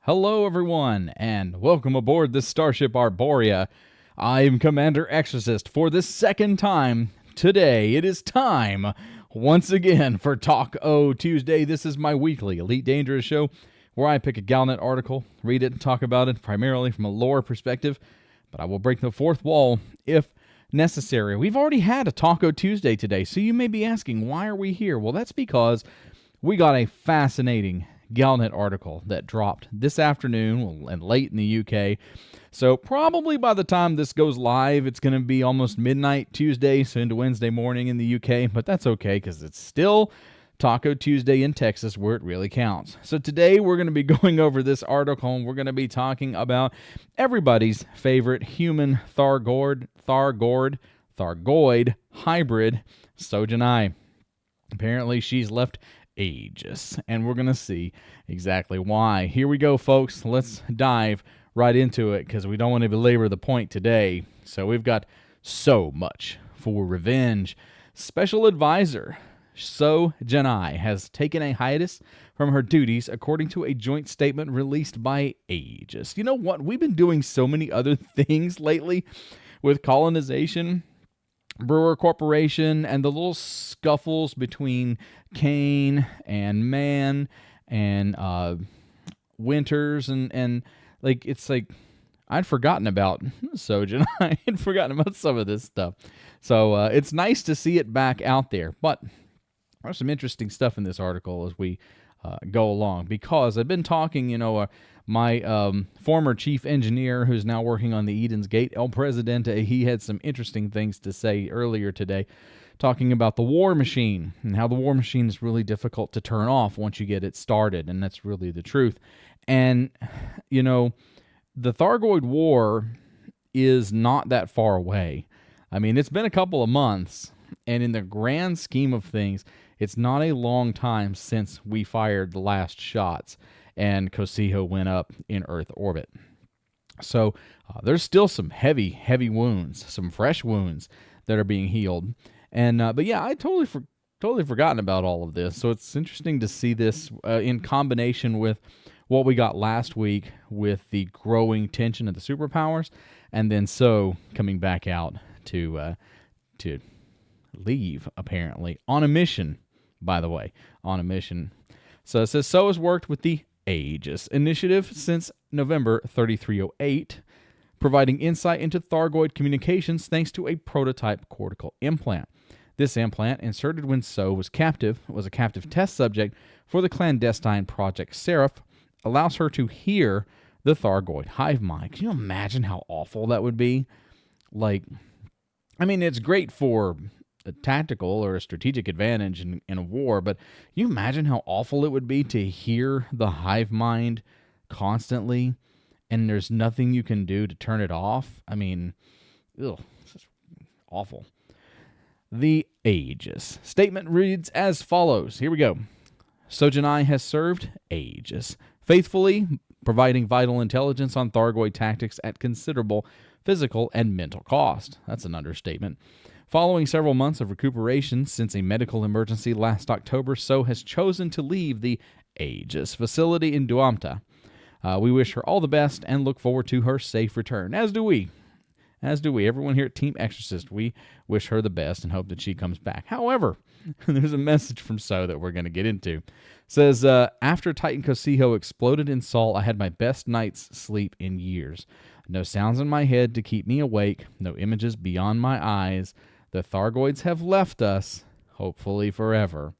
Hello, everyone, and welcome aboard the Starship Arborea. I'm Commander Exorcist for the second time today. It is time once again for Talk O Tuesday. This is my weekly Elite Dangerous show where I pick a Galnet article, read it, and talk about it primarily from a lore perspective, but I will break the fourth wall if necessary. We've already had a Talk O Tuesday today, so you may be asking, why are we here? Well, that's because we got a fascinating Galnet article that dropped this afternoon and late in the UK. So probably by the time this goes live, it's going to be almost midnight Tuesday, so into Wednesday morning in the UK. But that's okay because it's still Taco Tuesday in Texas where it really counts. So today we're going to be going over this article and we're going to be talking about everybody's favorite human Thargoid hybrid, Seo Jin-ae. Apparently she's left Aegis, and we're going to see exactly why. Here we go, folks. Let's dive right into it because we don't want to belabor the point today. So we've got so much for revenge. Special advisor Seo Jin-ae has taken a hiatus from her duties according to a joint statement released by Aegis. You know what? We've been doing so many other things lately with colonization, Brewer Corporation, and the little scuffles between Kane and Man and Winters and like it's like I'd forgotten about Seo Jin-ae. I'd forgotten about some of this stuff. So it's nice to see it back out there. But there's some interesting stuff in this article as we go along because I've been talking, my former chief engineer who's now working on the Eden's Gate, El Presidente, he had some interesting things to say earlier today, talking about the war machine and how the war machine is really difficult to turn off once you get it started, and that's really the truth. And, the Thargoid War is not that far away. I mean, it's been a couple of months, and in the grand scheme of things, it's not a long time since we fired the last shots and Kosiho went up in Earth orbit. So there's still some heavy wounds, some fresh wounds that are being healed. And but yeah, I totally forgotten about all of this. So it's interesting to see this in combination with what we got last week with the growing tension of the superpowers, and then Seo coming back out to leave, apparently, on a mission, by the way, on a mission. So it says, Seo has worked with the Aegis initiative since November 3308, providing insight into Thargoid communications thanks to a prototype cortical implant. This implant, inserted when Seo was a captive test subject for the clandestine Project Seraph, allows her to hear the Thargoid hive mind. Can you imagine how awful that would be? It's great for a tactical or a strategic advantage in a war, but can you imagine how awful it would be to hear the hive mind constantly and there's nothing you can do to turn it off? This is awful. The Aegis statement reads as follows. Here we go. Seo Jin-ae has served Aegis faithfully, providing vital intelligence on Thargoid tactics at considerable physical and mental cost. That's an understatement. Following several months of recuperation since a medical emergency last October, Seo has chosen to leave the Aegis facility in Duamta. We wish her all the best and look forward to her safe return, as do we. Everyone here at Team Exorcist, we wish her the best and hope that she comes back. However, there's a message from Seo that we're going to get into. It says, after Titan Kosiho exploded in Sol, I had my best night's sleep in years. No sounds in my head to keep me awake, no images beyond my eyes. The Thargoids have left us, hopefully forever.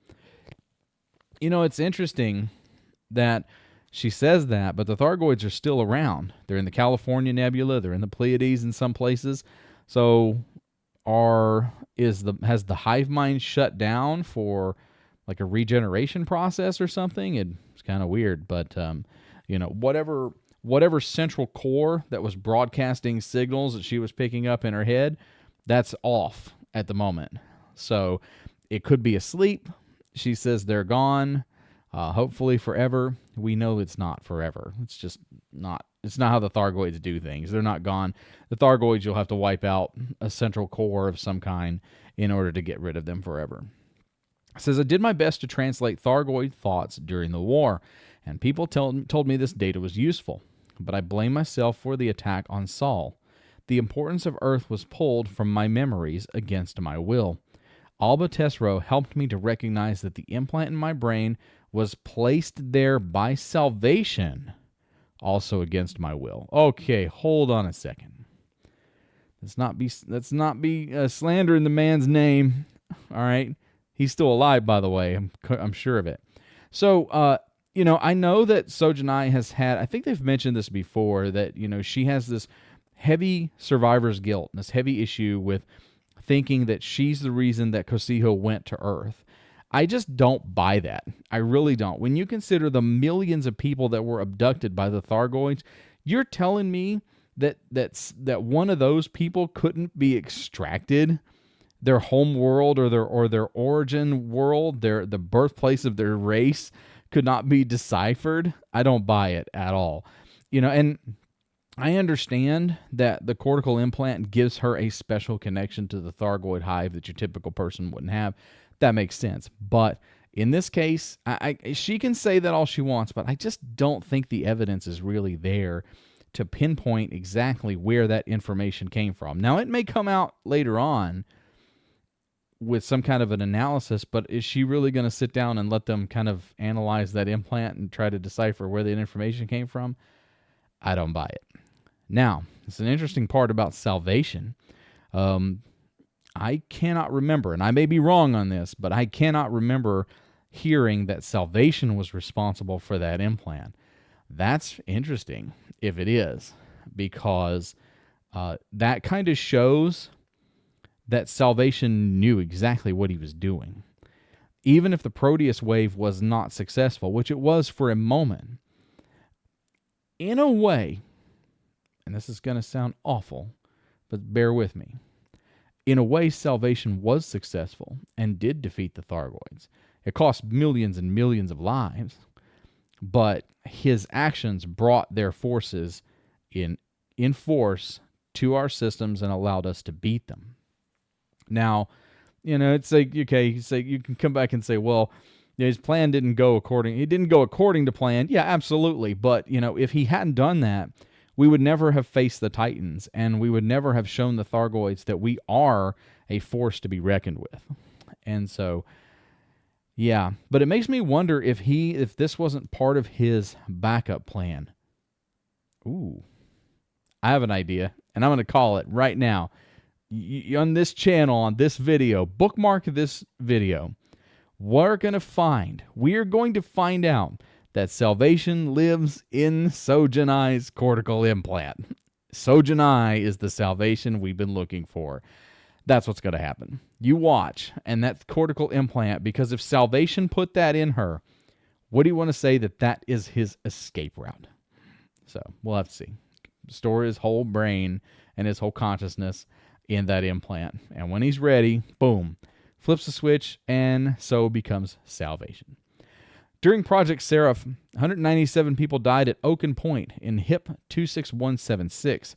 It's interesting that she says that, but the Thargoids are still around. They're in the California Nebula. They're in the Pleiades in some places. So has the hive mind shut down for like a regeneration process or something? It's kind of weird, but whatever central core that was broadcasting signals that she was picking up in her head, that's off at the moment. So it could be asleep. She says they're gone, hopefully forever. We know it's not forever. It's just not. It's not how the Thargoids do things. They're not gone. The Thargoids, you'll have to wipe out a central core of some kind in order to get rid of them forever. It says, I did my best to translate Thargoid thoughts during the war, and people told me this data was useful, but I blame myself for the attack on Sol. The importance of Earth was pulled from my memories against my will. Alba Tesro helped me to recognize that the implant in my brain was placed there by salvation, also against my will. Okay, hold on a second. Let's not be slandering the man's name. All right, he's still alive, by the way. I'm sure of it. So, I know that Seo Jin-ae has had. I think they've mentioned this before, that she has this heavy survivor's guilt, this heavy issue with thinking that she's the reason that Kosiho went to Earth. I just don't buy that. I really don't. When you consider the millions of people that were abducted by the Thargoids, you're telling me that one of those people couldn't be extracted, their home world or their origin world, the birthplace of their race could not be deciphered? I don't buy it at all. And I understand that the cortical implant gives her a special connection to the Thargoid hive that your typical person wouldn't have. That makes sense. But in this case, she can say that all she wants, but I just don't think the evidence is really there to pinpoint exactly where that information came from. Now, it may come out later on with some kind of an analysis, but is she really going to sit down and let them kind of analyze that implant and try to decipher where that information came from? I don't buy it. Now, it's an interesting part about salvation. I cannot remember, and I may be wrong on this, but I cannot remember hearing that salvation was responsible for that implant. That's interesting if it is, because that kind of shows that salvation knew exactly what he was doing. Even if the Proteus wave was not successful, which it was for a moment, in a way, and this is going to sound awful, but bear with me. In a way, salvation was successful and did defeat the Thargoids. It cost millions and millions of lives, but his actions brought their forces in force to our systems and allowed us to beat them. Now, it's like, okay, you can come back and say, well, his plan didn't go according to plan. Yeah, absolutely. But, if he hadn't done that, we would never have faced the Titans, and we would never have shown the Thargoids that we are a force to be reckoned with. And so, yeah. But it makes me wonder if this wasn't part of his backup plan. Ooh. I have an idea, and I'm going to call it right now. On this channel, on this video, bookmark this video. We're going to find out that salvation lives in Seo Jin-ae's cortical implant. Seo Jin-ae is the salvation we've been looking for. That's what's going to happen. You watch, and that cortical implant, because if salvation put that in her, what do you want to say that is his escape route? So we'll have to see. Store his whole brain and his whole consciousness in that implant. And when he's ready, boom, flips the switch, and so becomes salvation. During Project Seraph, 197 people died at Oaken Point in HIP 26176.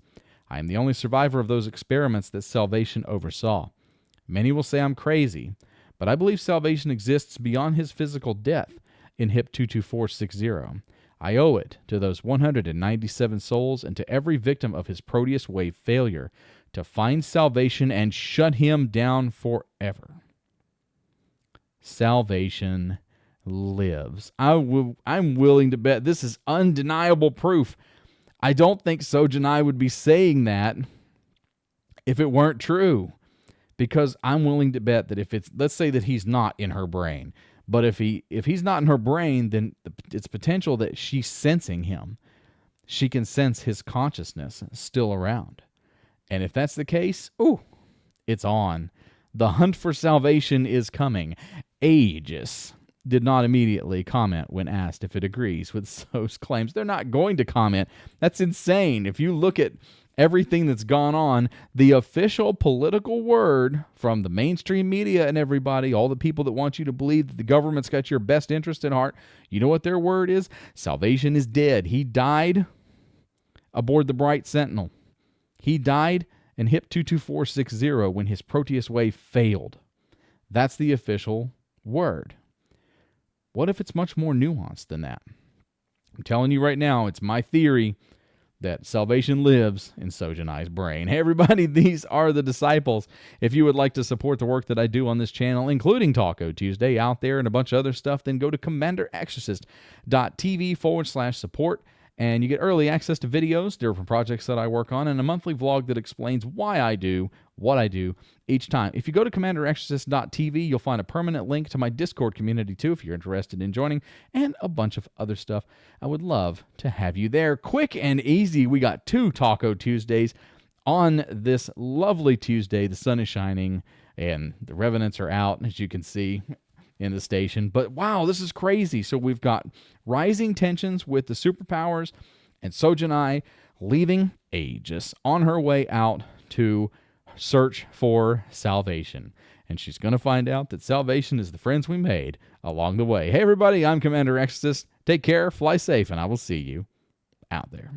I am the only survivor of those experiments that salvation oversaw. Many will say I'm crazy, but I believe salvation exists beyond his physical death in HIP 22460. I owe it to those 197 souls and to every victim of his Proteus wave failure to find salvation and shut him down forever. Salvation lives. I'm willing to bet this is undeniable proof. I don't think Seo Jin-ae would be saying that if it weren't true, because I'm willing to bet that let's say that he's not in her brain, but if he's not in her brain, then it's potential that she's sensing him. She can sense his consciousness still around. And if that's the case, it's on. The hunt for salvation is coming. Aegis did not immediately comment when asked if it agrees with Seo's claims. They're not going to comment. That's insane. If you look at everything that's gone on, the official political word from the mainstream media and everybody, all the people that want you to believe that the government's got your best interest at heart, you know what their word is? Salvation is dead. He died aboard the Bright Sentinel. He died in HIP 22460 when his Proteus wave failed. That's the official word. What if it's much more nuanced than that? I'm telling you right now, it's my theory that salvation lives in Seo Jin-ae's brain. Hey, everybody, these are the disciples. If you would like to support the work that I do on this channel, including Taco Tuesday out there and a bunch of other stuff, then go to commanderexorcist.tv/support. And you get early access to videos, different projects that I work on, and a monthly vlog that explains why I do what I do each time. If you go to commanderexorcist.tv, you'll find a permanent link to my Discord community too if you're interested in joining, and a bunch of other stuff. I would love to have you there. Quick and easy, we got 2 Taco Tuesdays on this lovely Tuesday. The sun is shining, and the Revenants are out, as you can see in the station. But wow, this is crazy. So we've got rising tensions with the superpowers, and Seo Jin-ae leaving Aegis on her way out to search for salvation. And she's going to find out that salvation is the friends we made along the way. Hey everybody, I'm Commander Exorcist. Take care, fly safe, and I will see you out there.